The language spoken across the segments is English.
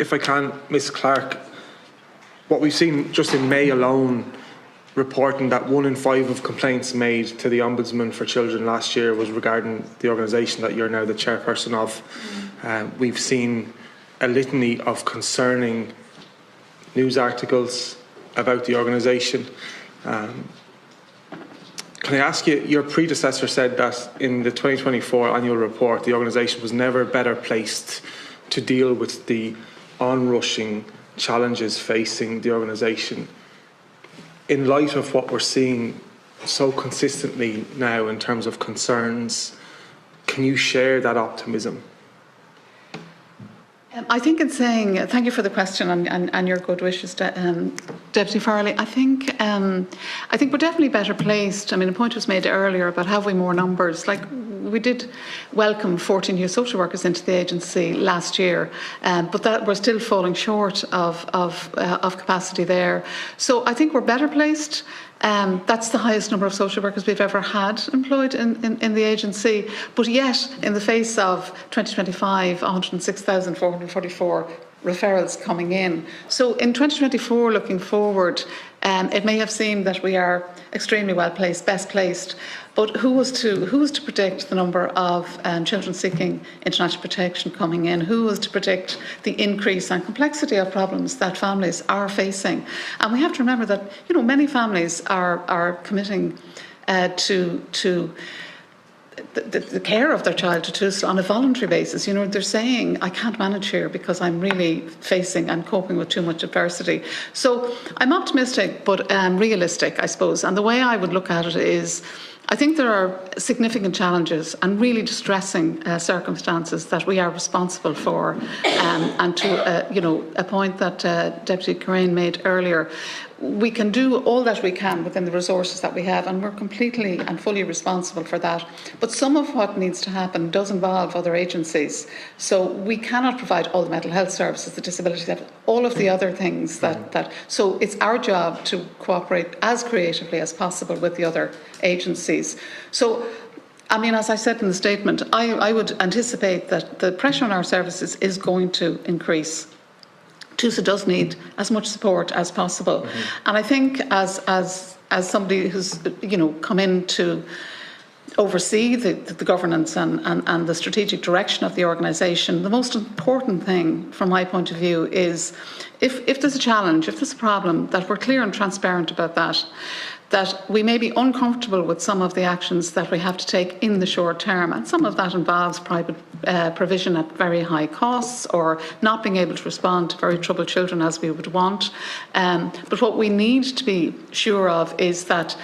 if I can, Ms. Clarke, what we've seen just in May alone, reporting that 1 in 5 of complaints made to the Ombudsman for Children last year was regarding the organisation that you're now the chairperson of. We've seen a litany of concerning news articles about the organisation. Can I ask you, your predecessor said that in the 2024 annual report, the organisation was never better placed to deal with the onrushing challenges facing the organisation. In light of what we're seeing so consistently now in terms of concerns, can you share that optimism? I think in saying, thank you for the question and your good wishes, Deputy Farrelly. I think we're definitely better placed. I mean, a point was made earlier about have we more numbers. Like, we did welcome 14 new social workers into the agency last year, but that we're still falling short of capacity there. So I think we're better placed. That's the highest number of social workers we've ever had employed in the agency. But yet, in the face of 2025, 106,444 referrals coming in. So in 2024, looking forward, it may have seemed that we are extremely well placed, best placed, but who was to predict the number of children seeking international protection coming in? Who was to predict the increase and complexity of problems that families are facing? And we have to remember that many families are committing to the care of their child to Tusla on a voluntary basis. They're saying, I can't manage here because I'm really facing and coping with too much adversity. So I'm optimistic, but realistic, I suppose. And the way I would look at it is, I think there are significant challenges and really distressing circumstances that we are responsible for. And to a point that Deputy Coraine made earlier, we can do all that we can within the resources that we have, and we're completely and fully responsible for that. But some of what needs to happen does involve other agencies. So we cannot provide all the mental health services, the disability level, all of the other things so it's our job to cooperate as creatively as possible with the other agencies. So, I mean, as I said in the statement, I would anticipate that the pressure on our services is going to increase. Tusla does need as much support as possible. Mm-hmm. And I think as somebody who's come in to oversee the governance and the strategic direction of the organisation, the most important thing from my point of view is if there's a challenge, if there's a problem, that we're clear and transparent about that we may be uncomfortable with some of the actions that we have to take in the short term. And some of that involves private provision at very high costs or not being able to respond to very troubled children as we would want. But what we need to be sure of is that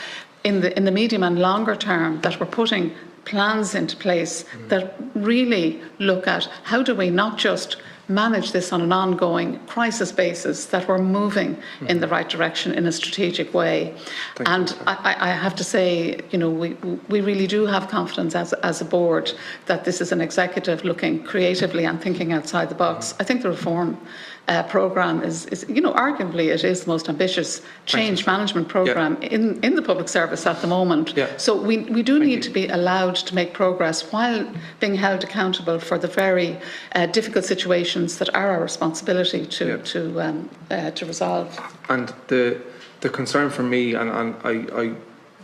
in the medium and longer term, that we're putting plans into place that really look at how do we not just manage this on an ongoing crisis basis, that we're moving in the right direction in a strategic way. I have to say, we really do have confidence as a board that this is an executive looking creatively and thinking outside the box. I think the reform programme is arguably it is the most ambitious change management programme in the public service at the moment. Yeah. So we do need to be allowed to make progress while being held accountable for the very difficult situations that are our responsibility to resolve. And the concern for me, and I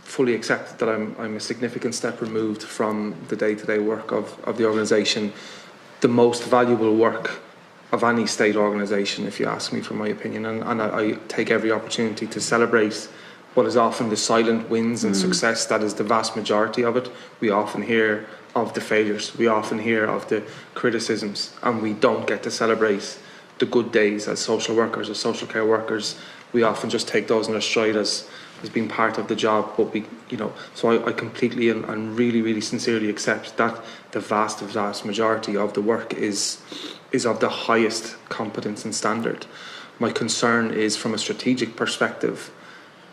fully accept that I'm a significant step removed from the day-to-day work of the organisation, the most valuable work of any state organisation, if you ask me for my opinion, and I take every opportunity to celebrate what is often the silent wins and success that is the vast majority of it. We often hear of the failures, we often hear of the criticisms, and we don't get to celebrate the good days as social workers, as social care workers. We often just take those in our stride as being part of the job, but so I completely and really, really sincerely accept that the vast majority of the work is of the highest competence and standard. My concern is, from a strategic perspective,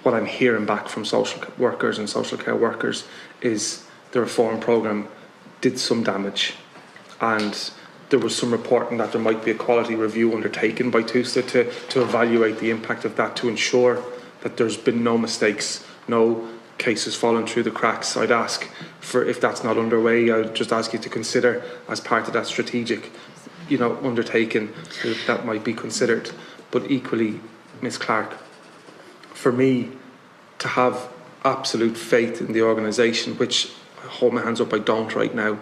what I'm hearing back from social workers and social care workers is the reform programme did some damage, and there was some reporting that there might be a quality review undertaken by Tusla to evaluate the impact of that, to ensure that there's been no mistakes, no cases falling through the cracks. I'd ask for, if that's not underway, I'd just ask you to consider, as part of that strategic undertaken that might be considered. But equally, Ms. Clarke, for me to have absolute faith in the organisation, which I hold my hands up, I don't right now.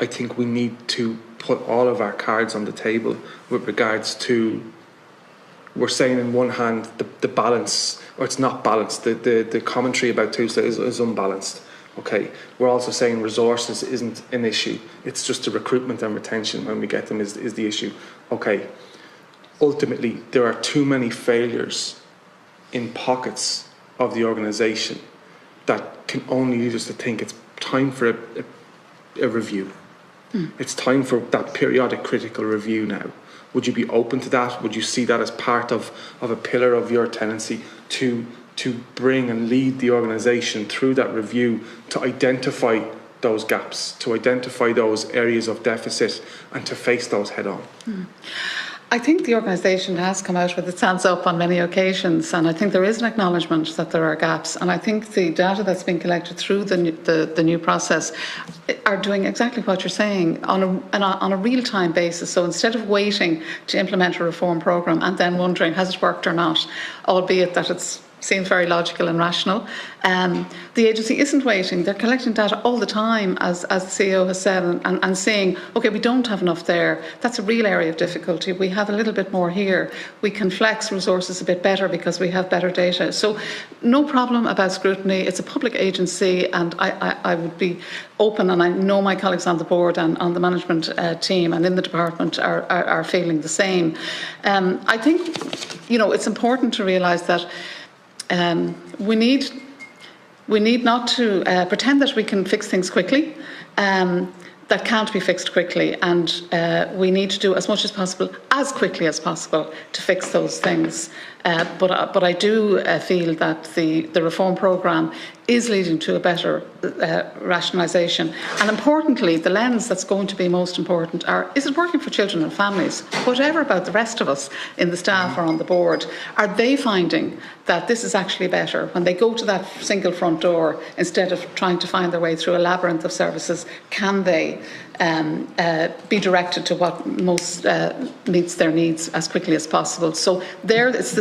I think we need to put all of our cards on the table with regards to, we're saying in one hand the balance, or it's not balanced, the commentary about Tusla is unbalanced. Okay, we're also saying resources isn't an issue, it's just the recruitment and retention when we get them is the issue. Okay, ultimately there are too many failures in pockets of the organisation that can only lead us to think it's time for a review. It's time for that periodic critical review now. Would you be open to that? Would you see that as part of a pillar of your tenancy to bring and lead the organisation through that review to identify those gaps, to identify those areas of deficit and to face those head on? I think the organisation has come out with its hands up on many occasions, and I think there is an acknowledgement that there are gaps, and I think the data that's been collected through the new process are doing exactly what you're saying on a real-time basis. So instead of waiting to implement a reform programme and then wondering has it worked or not, albeit that it seems very logical and rational, the agency isn't waiting. They're collecting data all the time, as the CEO has said, and saying, OK, we don't have enough there. That's a real area of difficulty. We have a little bit more here. We can flex resources a bit better because we have better data. So no problem about scrutiny. It's a public agency, and I would be open, and I know my colleagues on the board and on the management team and in the department are feeling the same. I think, it's important to realise that we need not to pretend that we can fix things quickly. That can't be fixed quickly, and we need to do as much as possible, as quickly as possible, to fix those things. But I do feel that the reform programme is leading to a better rationalisation. And importantly, the lens that's going to be most important is it working for children and families? Whatever about the rest of us in the staff or on the board, are they finding that this is actually better? When they go to that single front door, instead of trying to find their way through a labyrinth of services, can they be directed to what most meets their needs as quickly as possible? So it's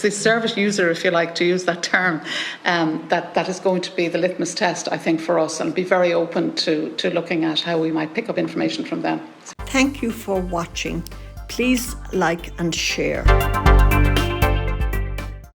the service user, if you like to use that term, that is going to be the litmus test, I think, for us, and be very open to looking at how we might pick up information from them. Thank you for watching. Please like and share.